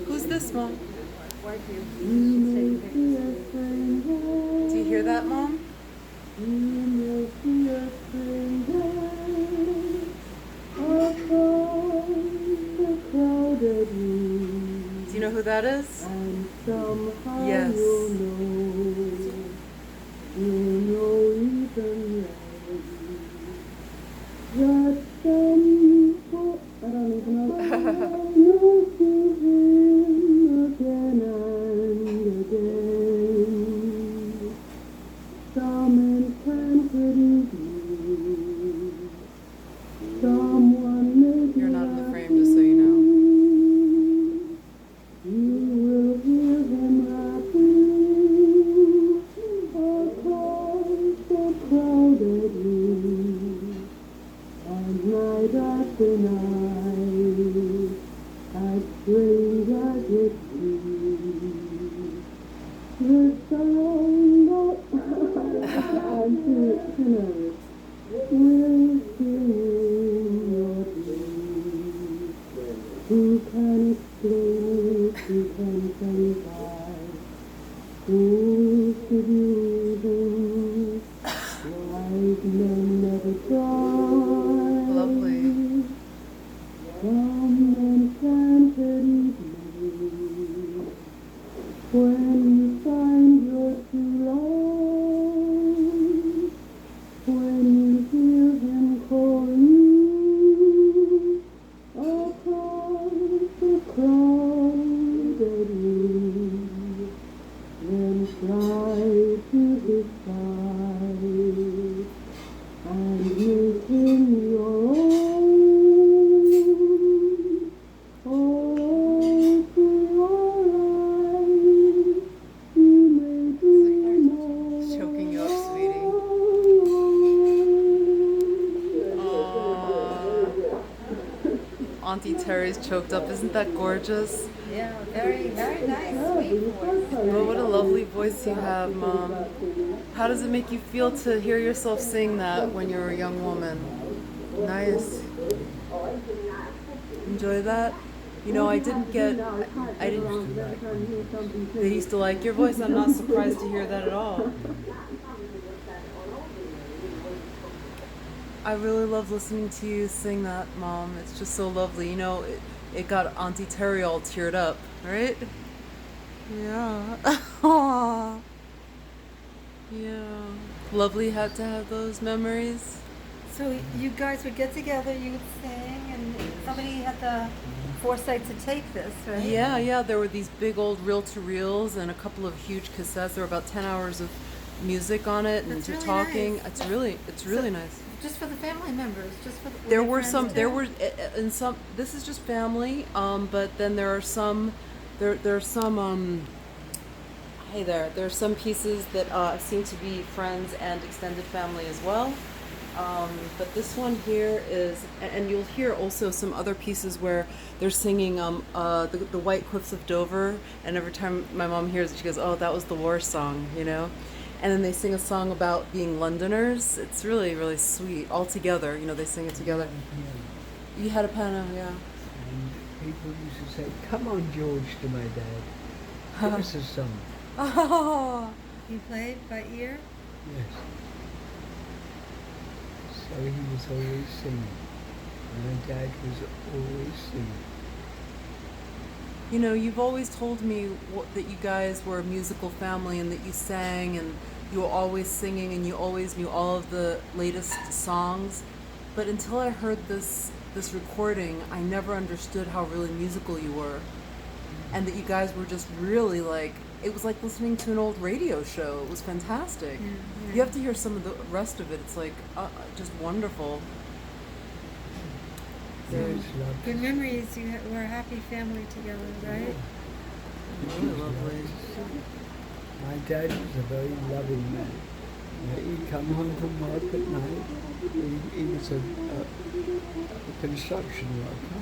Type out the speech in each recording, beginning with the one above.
Who's this, Mom? Do you hear that, Mom? Do you know who that is? Yes. You're not in the frame, just so you know. Who can explain it? Who can confide? Who should use them? Wise men never try. Lovely. Some enchanted evening, when you find your true love, when you hear him calling across the crowded room, then fly to his side and make him your own. Oh, through your eyes, you may dream of Choking you up, sweetie. Aww. Auntie Terry's choked up. Isn't that gorgeous? Yeah, very, very nice, sweet voice. Oh, what a lovely voice you have, Mom. How does it make you feel to hear yourself sing that when you're a young woman? Nice. Enjoy that? You know, I didn't. They used to like your voice. I'm not surprised to hear that at all. I really love listening to you sing that, Mom. It's just so lovely. You know, it got Auntie Terry all teared up, right? Yeah. Aww. Yeah. Lovely had to have those memories. So you guys would get together, you would sing, and somebody had the foresight to take this, right? Yeah. There were these big old reel-to-reels and a couple of huge cassettes. There were about 10 hours of music on it and That's really talking. nice. It's really nice. Just for the family members, just for the There your were friends some. too? There were in some. This is just family. But then there are some. There are some. Hey there. There are some pieces that seem to be friends and extended family as well. But this one here is, and you'll hear also some other pieces where they're singing the White Cliffs of Dover, and every time my mom hears it, she goes, "Oh, that was the war song," you know. And then they sing a song about being Londoners. It's really, really sweet. All together, you know, they sing it together. You had a piano, yeah. And people used to say, "Come on, George," to my dad. Give us a song. Oh, You played by ear? Yes. So he was always singing. My dad was always singing. you know, you've always told me that you guys were a musical family and that you sang and you were always singing and you always knew all of the latest songs. But until I heard this recording, I never understood how really musical you were. And that you guys were just really like, it was like listening to an old radio show. It was fantastic. Yeah. You have to hear some of the rest of it. It's like just wonderful. Yes, loved Good memories. You were a happy family together, right? Really lovely. My dad was a very loving man. He'd come home from work at night. He was a construction worker,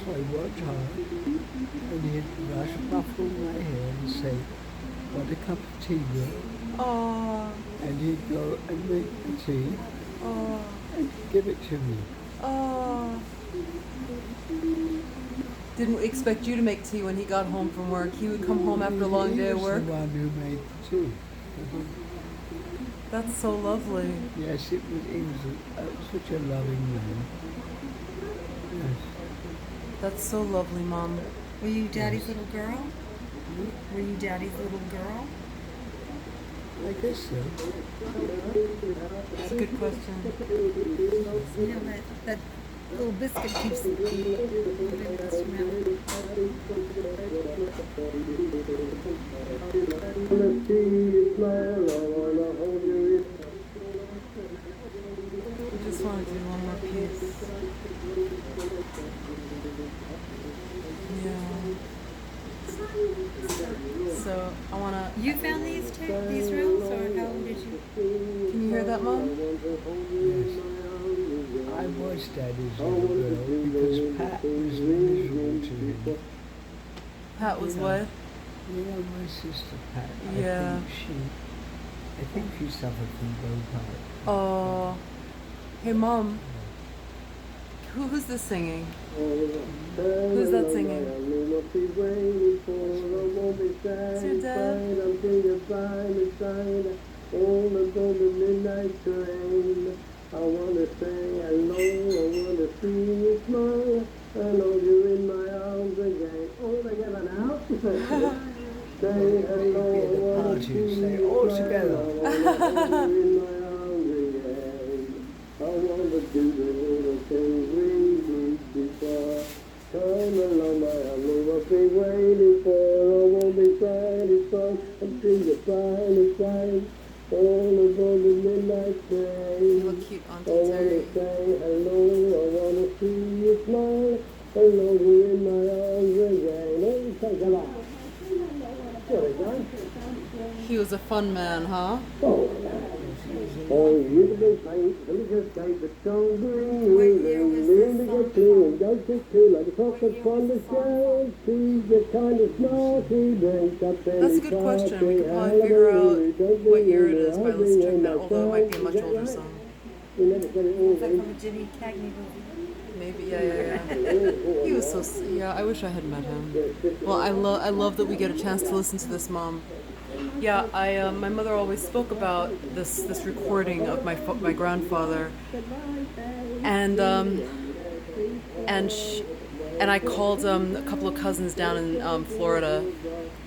so he worked hard. And he'd ruffle my hair and say, "Want a cup of tea, Will?" Oh, And he'd go and make the tea oh, and give it to me. oh. didn't expect you to make tea when he got home from work. He would come home after a long day of He work. was the one who made the tea. That's so lovely. Yes, he was such a loving man. Yes. That's so lovely, Mom. Were you Daddy's little girl? Were you Daddy's little girl? I guess so. That's a good question. You know, that little biscuit keeps moving us around. I just want to do one more piece. Yeah. So I want to. You found these rooms, or how did you? Can you hear that, Mom? Yes. I was Daddy's little girl because Pat was miserable to him. Pat was what? You know, my sister Pat, Yeah. I think she suffered from bronchitis. Oh. Hey, Mom. Who's this singing? Who's that singing? It's your dad. I want to say hello, I want to see you smile, I know you're in my arms again. Oh, together now. Say hello, I want to see you all smile, together. I want you in my arms again. I want to do the little things we did before. Come along, my love, I've been waiting for. I won't be satisfied until you finally find all about the midnight train. You look cute, I Auntie wanna Terry. say hello, I wanna see you smile. Hello, you're in my arms again. Oh, take it off. What is that? He was a fun man, huh? Oh, you can be safe, let me just take the stone green. What year was this to song get clean, and don't get too like a pocket from the shells. She's the kind of snarky drinks up in That's a good question. We could probably figure out what year it is by listening to that, although it might be a much older song. You never get it all It's like in. from a Jimmy Cagney movie. Maybe, yeah. He was so, yeah, I wish I had met him. Well, I love that we get a chance to listen to this, Mom. Yeah, my mother always spoke about this recording of my grandfather, and I called a couple of cousins down in Florida,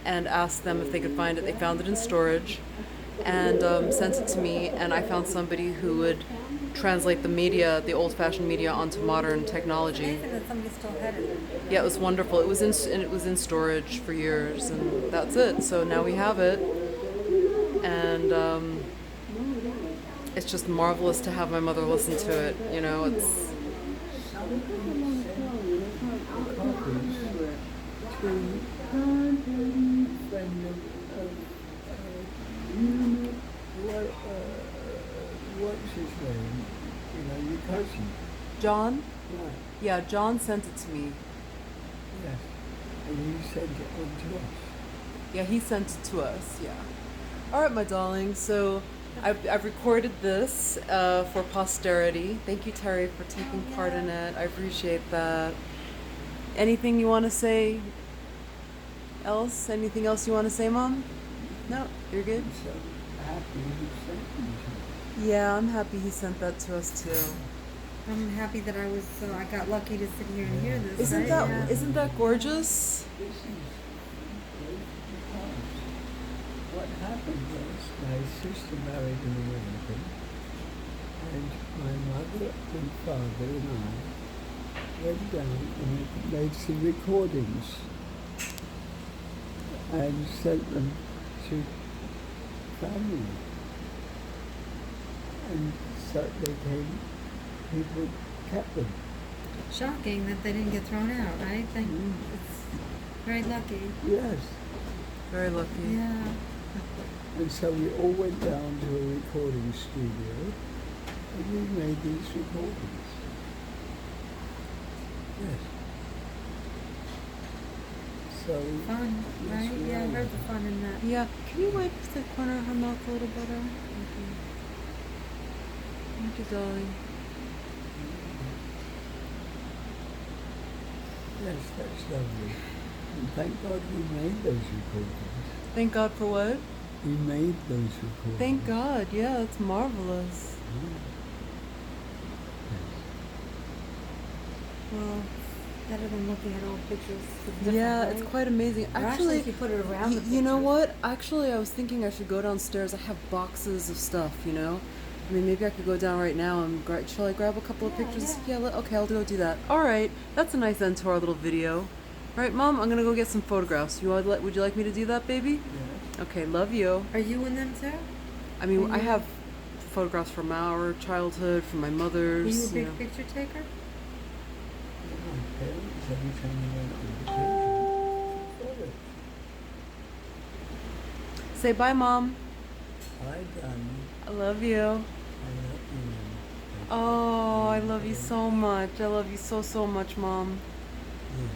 and asked them if they could find it. They found it in storage, and sent it to me. And I found somebody who would translate the media, the old-fashioned media, onto modern technology. Amazing that somebody still had it. Yeah, it was wonderful. It was in storage for years, and that's it. So now we have it, and it's just marvelous to have my mother listen to it. You know, it's What's his name? You know, your cousin. John. Right. Yeah, John sent it to me. Yes. And you sent it on to us. Yeah, he sent it to us. Yeah. All right, my darling. So I've recorded this for posterity. Thank you, Terry, for taking part in it. I appreciate that. Anything you want to say else? Anything else you want to say, Mom? No, you're good? I'm so happy you sent it to us. Yeah, I'm happy he sent that to us too. I'm happy that I got lucky to sit here and hear this. Isn't right? that Yeah. isn't that gorgeous? This is what happened was my sister married an American, and my mother and father and I went down and made some recordings and sent them to family. And so people kept them. Shocking that they didn't get thrown out, right? It's very lucky. Yes. Very lucky. Yeah. And so we all went down to a recording studio and we made these recordings. Yes. So Fun, yes, right? we Yeah, I are. heard the fun in that. Yeah. Can you wipe the corner of her mouth a little better? Thank you, darling. Yes, that's lovely. And thank God we made those recordings. Thank God for what? We made those recordings. Thank God. Yeah, it's marvelous. Well, better than looking at old pictures. Yeah, it's quite amazing. Or Actually, if you put it around the you know pictures. what? Actually, I was thinking I should go downstairs. I have boxes of stuff, you know? I mean, maybe I could go down right now and shall I grab a couple of Yeah, pictures? yeah. Okay, I'll go do that. All right, that's a nice end to our little video. Right, Mom? I'm gonna go get some photographs. Would you like me to do that, baby? Yes. Okay, love you. Are you in them too? I mean, I Mhm. have photographs from our childhood, from my Are mother's. you a big know. picture taker? My parents, every time we went on vacation, Say bye, Mom. hi, Danny. I love you. I love you. Oh, I love you so much. I love you so, so much, Mom. Yes.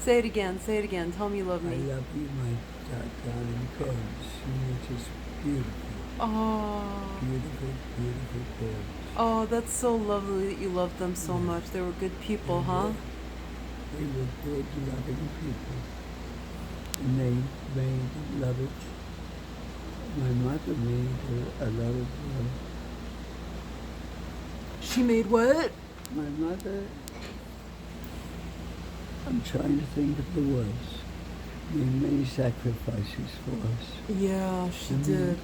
Say it again. Say it again. Tell me you love I me. love you, my darling parents. You are just beautiful. Oh. Beautiful, beautiful parents. Oh, that's so lovely that you love them so much. They were good people, huh? They were good, loving people. And they made love it. My mother made a lot of love. She made what? My mother, I'm trying to think of the words, made many sacrifices for us. Yeah, she And did.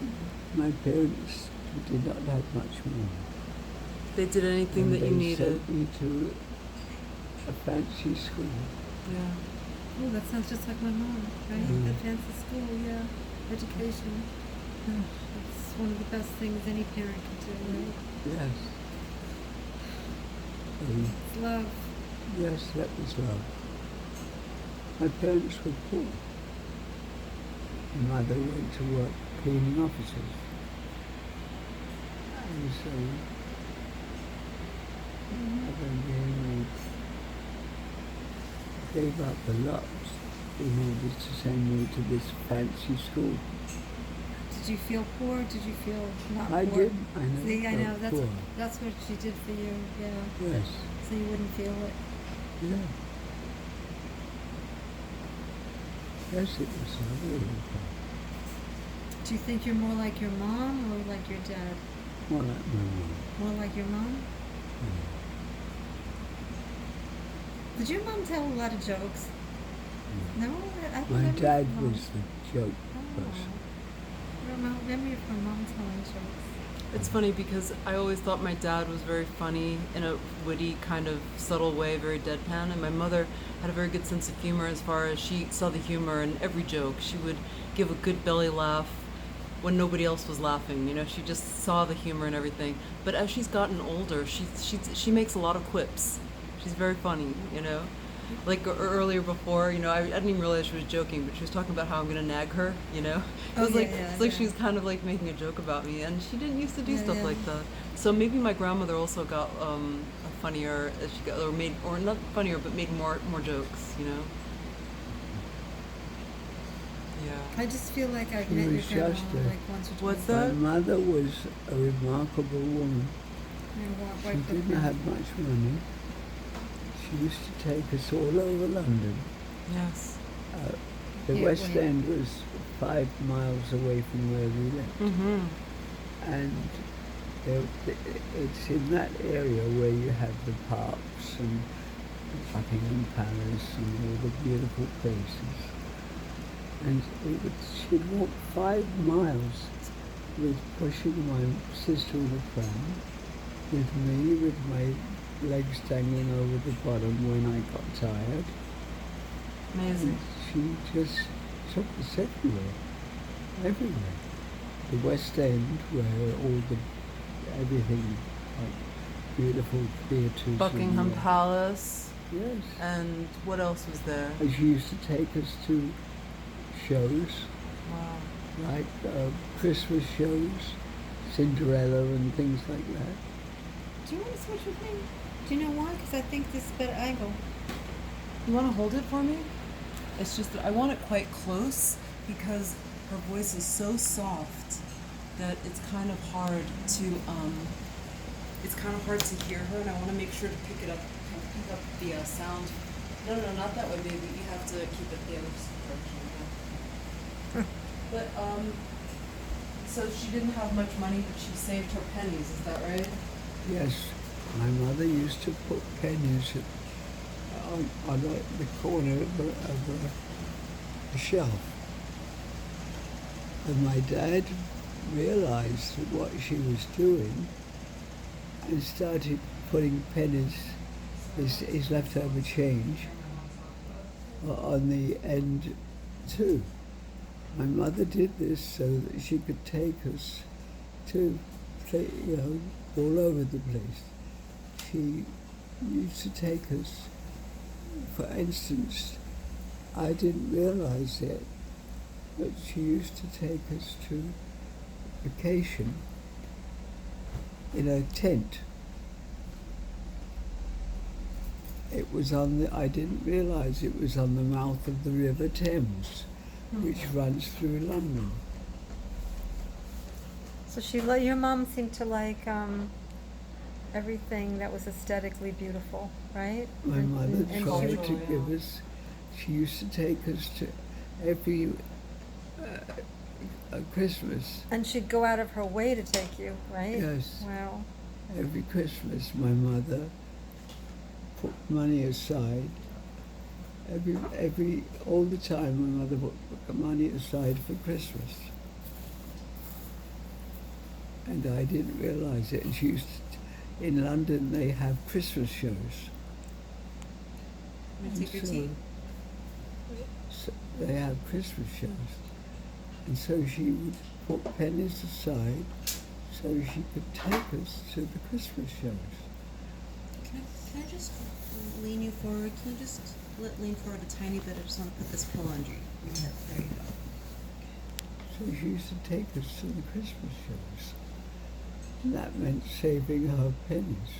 My parents did not have much money. They did anything And that you they needed. sent me to a fancy school. Yeah. Oh, that sounds just like my mom, right? Mm. The fancy school, yeah. Education. It's one of the best things any parent can do, right? Yes. It's love. Yes, that was love. My parents were poor. My mother went to work cleaning offices. And so, my mother really gave up a lot in order to send me to this fancy school. Did you feel poor? Did you feel not I poor? did. I never See, I know. felt poor. That's what she did for you, yeah. Yes. So you wouldn't feel it. Yeah. Yes, it was lovely. Do you think you're more like your mom or like your dad? More like my mom. More like your mom? Did your mom tell a lot of jokes? No? I My remember dad your mom. was the joke person. I remember your mom telling jokes. It's funny because I always thought my dad was very funny in a witty, kind of subtle way, very deadpan, and my mother had a very good sense of humor as far as she saw the humor in every joke. She would give a good belly laugh when nobody else was laughing. You know, she just saw the humor and everything. But as she's gotten older, she makes a lot of quips. She's very funny, you know. Like earlier before, you know, I didn't even realize she was joking, but she was talking about how I'm gonna nag her, you know. It Oh, was like yeah, it's like yeah. she was kind of like making a joke about me, and she didn't used to do Yeah, stuff yeah. like that. So maybe my grandmother also got a funnier, as she got, or made, or not funnier, but made more jokes, you know. Yeah. I just feel like I've She met your was grandma just like once or twice. What's My that? mother was a remarkable woman. I walk She right quick didn't now. have much money. She used to take us all over London. Yes. The Yeah, West wait. End was 5 miles away from where we lived. Mm-hmm. And it's in that area where you have the parks and Buckingham Palace and all the beautiful places. And she'd walk 5 miles with pushing my sister in the pram, with me with my legs hanging over the bottom when I got tired. Amazing. And she just took us everywhere, everywhere. The West End, where all the everything, like beautiful theatres. Buckingham and, Palace, Yes. and what else was there? And she used to take us to shows, Wow. like Christmas shows, Cinderella and things like that. Do you want to switch with me? Do you know why? Because I think this is a better angle. You want to hold it for me? It's just that I want it quite close because her voice is so soft that it's kind of hard to hear her, and I want to make sure to pick up the sound No, no, not that way, baby. You have to keep it the other direction. But so she didn't have much money, but she saved her pennies. Is that right? Yes, my mother used to put pennies on the corner of a shelf. And my dad realized what she was doing and started putting pennies, his leftover change, on the end too. My mother did this so that she could take us to, all over the place. She used to take us, for instance, I didn't realize it, but she used to take us to vacation in a tent. It was I didn't realize it was on the mouth of the River Thames, which runs through London. So your mom seemed to like everything that was aesthetically beautiful, right? My mother and she tried would, to give us, she used to take us to every Christmas. and she'd go out of her way to take you, right? Yes. Wow. Every Christmas, my mother put money aside. All the time, my mother put money aside for Christmas. And I didn't realize it. And she used to, in London, they have Christmas shows. Let me take your And tea. so they have Christmas shows. And so she would put pennies aside so she could take us to the Christmas shows. Can I just lean you forward? Can you just lean forward a tiny bit? I just want to put this pillow under your head. There you go. So she used to take us to the Christmas shows. And that meant saving her pennies.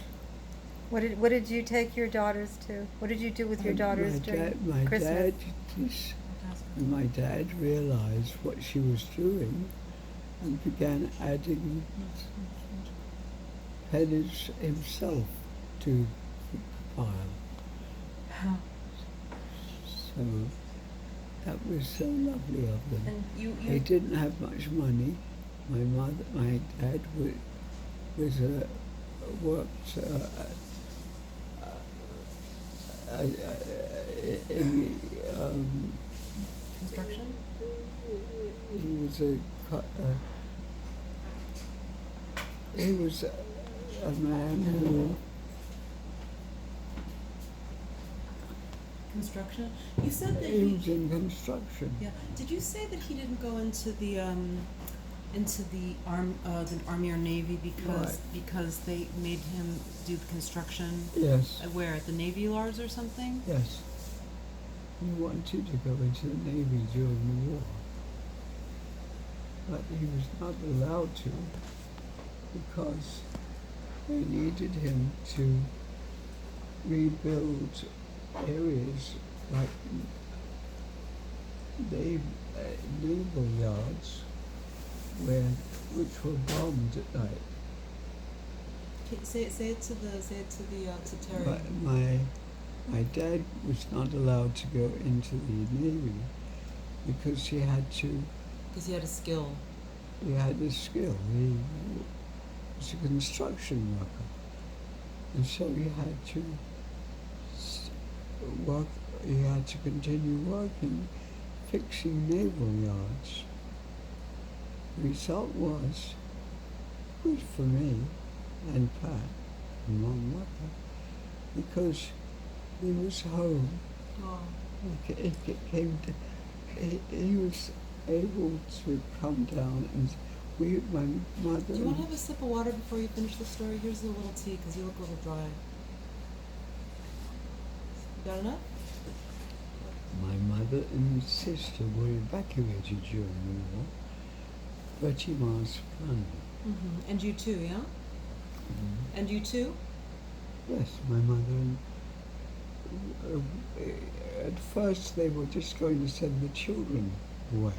What did you take your daughters to? What did you do with your daughters during Christmas? My dad realized what she was doing and began adding pennies himself to the pile. So that was so lovely of them. And They didn't have much money. My dad worked in construction? He was a man who Construction? You said that he was in construction. Yeah. Did you say that he didn't go into the Army or Navy because they made him do the construction? Yes. Where, at the Navy Yards or something? Yes. He wanted to go into the Navy during the war, but he was not allowed to because they needed him to rebuild areas like naval yards which were bombed at night. Say it to Terry. But my dad was not allowed to go into the Navy because he had to. Because he had a skill. He had a skill. He was a construction worker, and so he had to work. He had to continue working, fixing naval yards. The result was good for me and Pat and Momma because he was home. Oh. He was able to come down and my mother. Do you want to have a sip of water before you finish the story? Here's a little tea because you look a little dry. You got enough? My mother and sister were evacuated during the war, 30 miles from London. Mm-hmm. And you too, yeah? Mm-hmm. And you too? Yes, my mother. At first, they were just going to send the children away,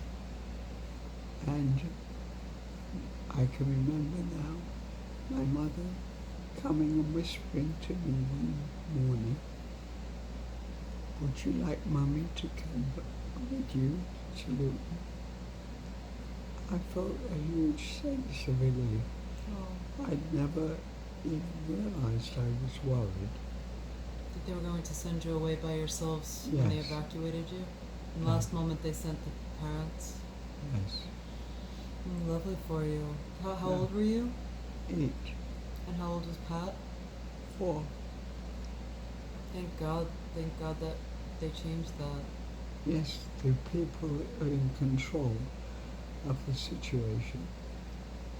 and I can remember now my mother coming and whispering to me one morning would you like Mummy to come with you to Luton? I felt a huge sense of relief. Oh. I'd never even realised I was worried. That they were going to send you away by yourselves when they Yes. evacuated you? And Yeah. last moment they sent the parents? Yes. Lovely for you. How Yeah. old were you? 8, And how old was Pat? 4. Thank God that they changed that. Yes, the people in control of the situation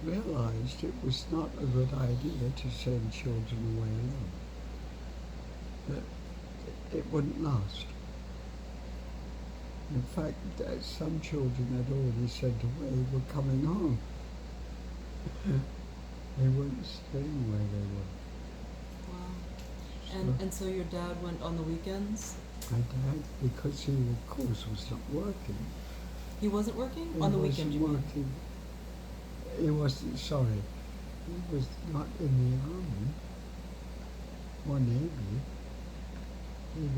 realized it was not a good idea to send children away alone. That it wouldn't last. In fact, some children had already sent away were coming home. They weren't staying where they were. Wow. And so your dad went on the weekends? My dad, because he, of course, was not working. He wasn't working? He On the wasn't weekend, you mean? working. He wasn't, sorry. He was not in the army or navy. He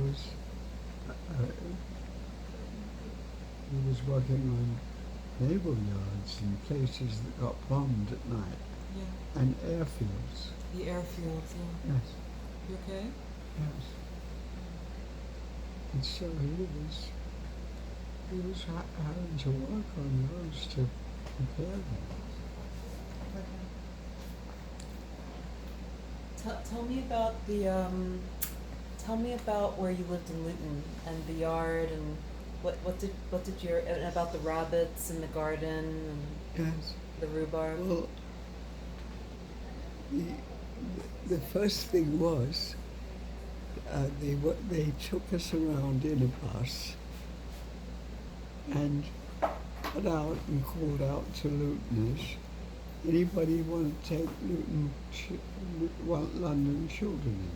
was working on naval yards and places that got bombed at night, Yeah. and airfields. The airfields, yeah. Yes, You okay? yes. And so he was having to work on those to prepare them. Tell me about the tell me about where you lived in Luton and the yard and what did your and about the rabbits and the garden and Yes. the rhubarb. Well, the first thing was they took us around in a bus and put out and called out to Lutoners. Anybody want to take London children in?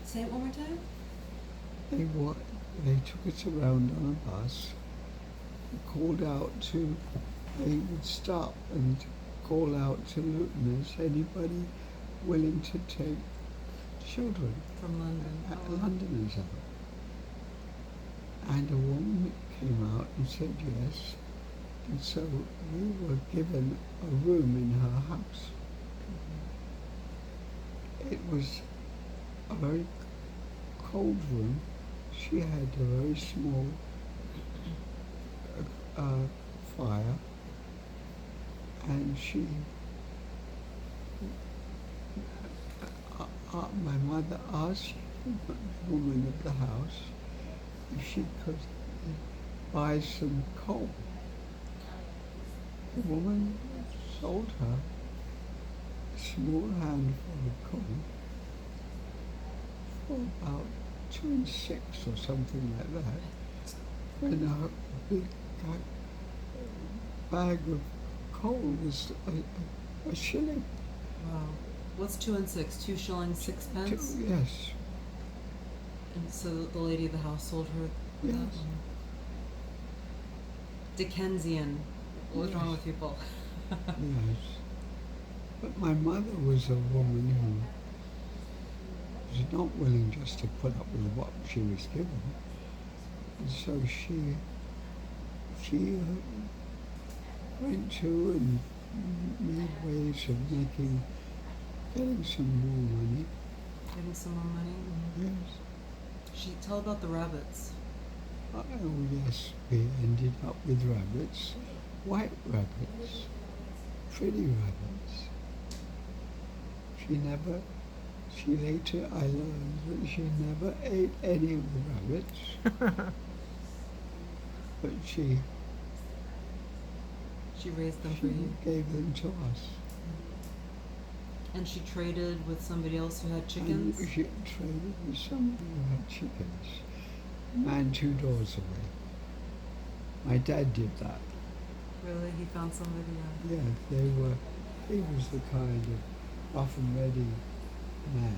Say it one more time. They took us around on a bus, called out to, they would stop and call out to Lutoners, anybody willing to take children, From London. Londoners out. And a woman came out and said yes, and so we were given a room in her house. It was a very cold room. She had a very small fire, and my mother asked the woman of the house if she could buy some coal. The woman sold her a small handful of coal for about 2 and 6 or something like that. And a big bag of coal was a shilling. Wow. What's 2 and 6? 2 shillings 6 pence? Yes. And so the lady of the house sold her that Yes. one. Dickensian. What's wrong with people? Yes. But my mother was a woman who was not willing just to put up with what she was given. And so she went to and made ways of getting some more money. Getting some more money. Yes. Tell about the rabbits. Oh yes, we ended up with rabbits, white rabbits, pretty rabbits. She later, I learned that she never ate any of the rabbits, but she raised them for you. gave them to us. And she traded with somebody else who had chickens? And she traded with somebody who had chickens. Man 2 doors away. My dad did that. Really? He found somebody? Yeah, he was the kind of rough and ready man.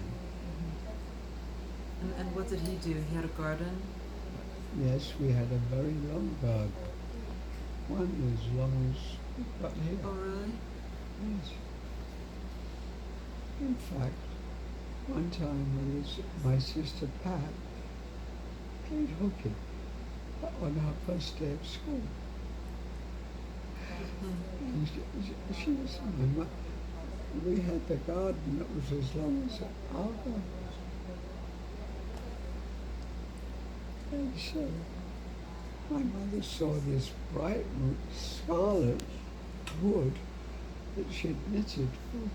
And what did he do? He had a garden? Yes, we had a very long garden. One as long as we've got here. Oh, really? Yes. In fact, one time my sister Pat played hockey on her first day of school. And she was my mum. We had the garden that was as long as our garden. And so my mother saw this bright scarlet wood that she'd knitted for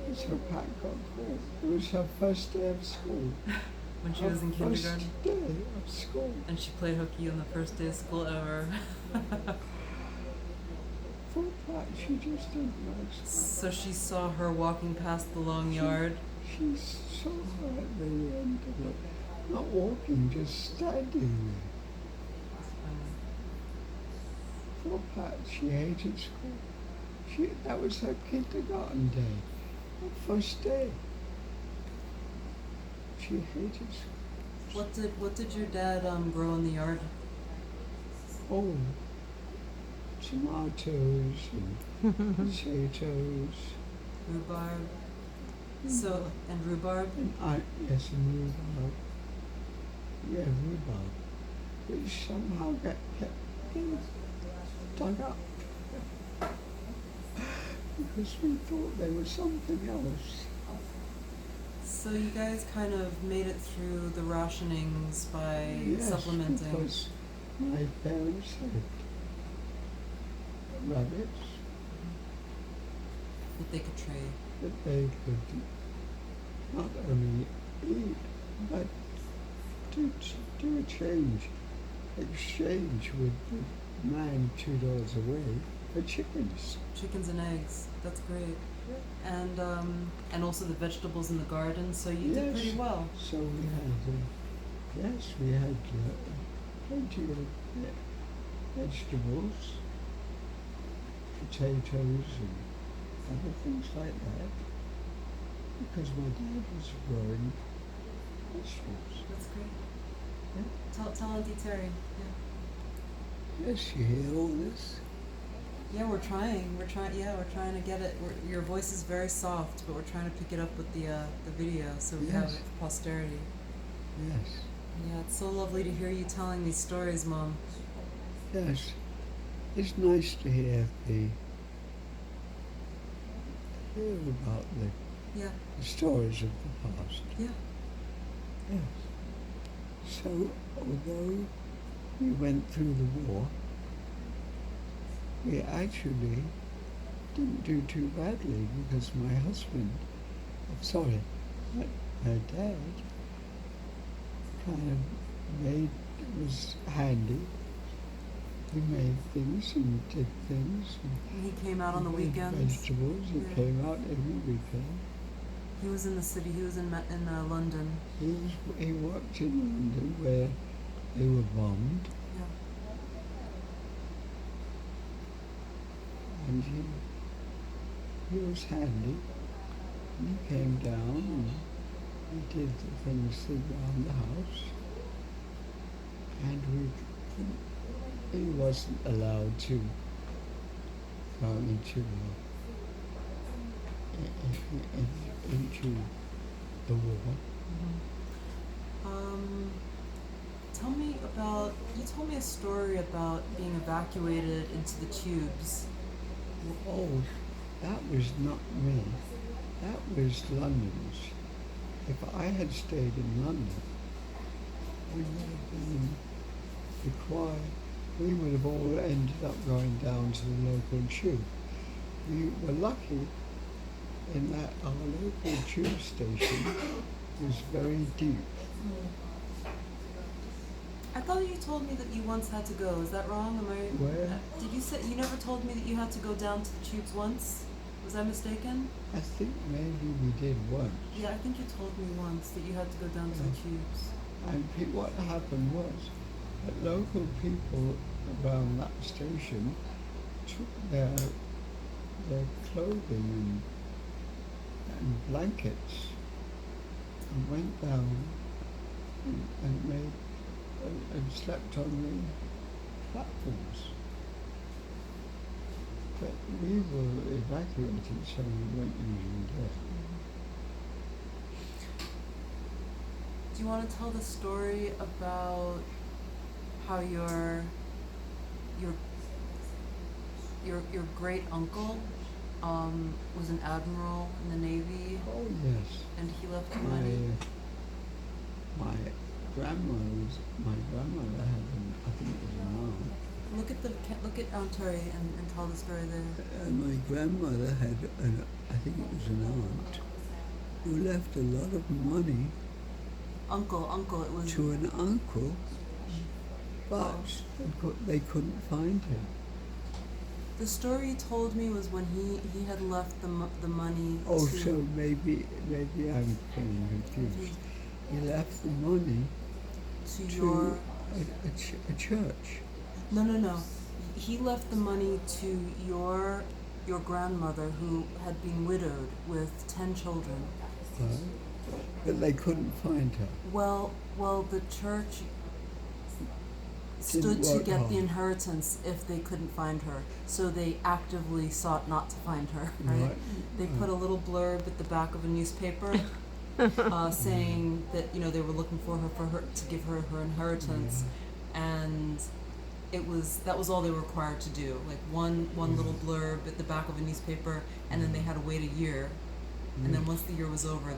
it's her packard ball. It was her first day of school. When she was in kindergarten. First day of school. And she played hooky on the first day of school ever. For that, she just didn't know. So she saw her walking past the long yard. She saw her at the end of it. Not walking, just standing there. For Pat, she hated school. That was her kindergarten day. Her first day. She hated school. What did your dad grow in the yard? Oh, tomatoes and potatoes. Rhubarb. So and rhubarb. And yes, and rhubarb. Yeah, rhubarb. Which somehow kept getting dug up. Because we thought there was something else. So you guys kind of made it through the rationings by Yes, supplementing. Because my parents had rabbits That they could trade. that they could not only eat, but do a exchange with the man $2 away for chickens. Chickens and eggs. That's great. And also the vegetables in the garden. So you did pretty well. So we had, plenty of vegetables, potatoes and other things like that, because my dad was growing vegetables. That's great. Yeah. Tell Auntie Terry. Yeah. Yes, you hear all this? Yeah, we're trying. We're trying to get it. Your voice is very soft, but we're trying to pick it up with the video so we have it for posterity. Yes. Yeah, it's so lovely to hear you telling these stories, Mom. Yes. It's nice to hear about Yeah. the stories of the past. Yeah. Yes. So, although we went through the war, we actually didn't do too badly because my dad kind of was handy. He made things and did things. And he came out on the made weekends. Vegetables. He Yeah. came out every weekend. He was in the city. He was in London. He worked in London where they were bombed. Yeah. And he was handy. And he came down and he did the things around the house. And he wasn't allowed to go into the war. You told me a story about being evacuated into the tubes. Oh, that was not me. That was London's. If I had stayed in London, we would have been required. We would have all ended up going down to the local tube. We were lucky in that our local tube station was very deep. I thought you told me that you once had to go. Is that wrong? Am I? Where? Did you say you never told me that you had to go down to the tubes once? Was I mistaken? I think maybe we did once. Yeah, I think you told me once that you had to go down to the tubes. And what happened was that local people around that station took their clothing and blankets and went down and slept on the platforms. But we were evacuated, so we weren't usually there. Do you want to tell the story about how your great uncle was an admiral in the Navy Oh yes. and he left you My money? my my grandmother had I think it was an aunt. Look at Aunt Terry and tell the story there. My grandmother had I think it was an aunt who left a lot of money Uncle, it was. to an uncle, but they couldn't find him. The story you told me was when he had left the money Oh, to. so maybe I'm getting confused. He left the money To to your. a church. No. He left the money to your grandmother who had been widowed with 10 children. But they couldn't find her. Well, the church stood Didn't to work get hard. the inheritance if they couldn't find her. So they actively sought not to find her, right? Right. They put a little blurb at the back of a newspaper saying that, you know, they were looking for her to give her her inheritance. And that was all they were required to do. Like one little blurb at the back of a newspaper, and then they had to wait a year. And then once the year was over,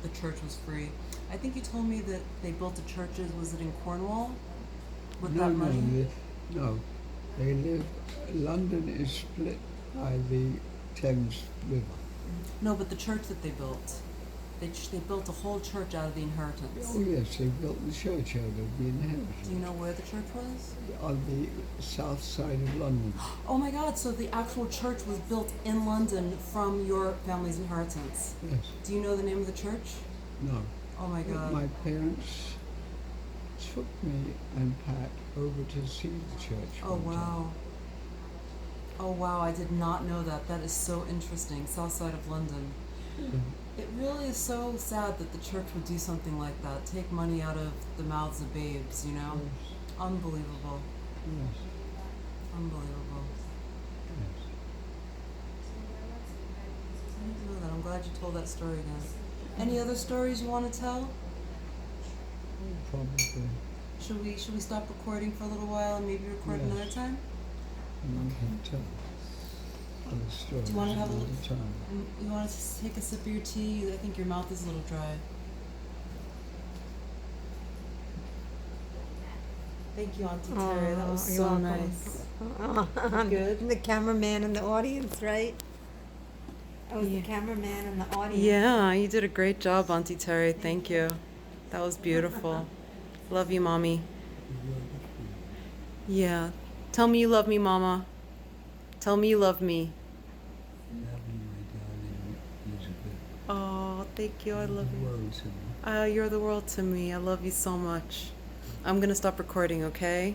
the church was free. I think you told me that they built the churches. Was it in Cornwall? With that money? No. They live. London is split by the Thames River. No, but the church that they built. They built a whole church out of the inheritance. Oh yes, they built the church out of the inheritance. Do you know where the church was? On the south side of London. Oh my God! So the actual church was built in London from your family's inheritance. Yes. Do you know the name of the church? No. Oh my But God! my parents took me and Pat over to see the church. Oh one time. wow! Oh wow! I did not know that. That is so interesting. South side of London. It really is so sad that the church would do something like that. Take money out of the mouths of babes. You know? Yes. Unbelievable. Yes. Unbelievable. Yes. I didn't know that. I'm glad you told that story again. Any other stories you want to tell? Probably. Should we stop recording for a little while and maybe record Yes. another time? And I can tell other stories Do you want to have a another little? time. You want to take a sip of your tea? I think your mouth is a little dry. Thank you, Auntie Terry. That was you're so welcome. nice. Good. The cameraman in the audience, right? I was Yeah. the cameraman in the audience. Yeah, you did a great job, Auntie Terry. Thank you. That was beautiful. Love you, Mommy. Yeah. Tell me you love me, Mama. Tell me you love me. Love you, my darling Elizabeth. Oh, thank you. I love The you. world to me. You're the world to me. I love you so much. I'm gonna stop recording, okay?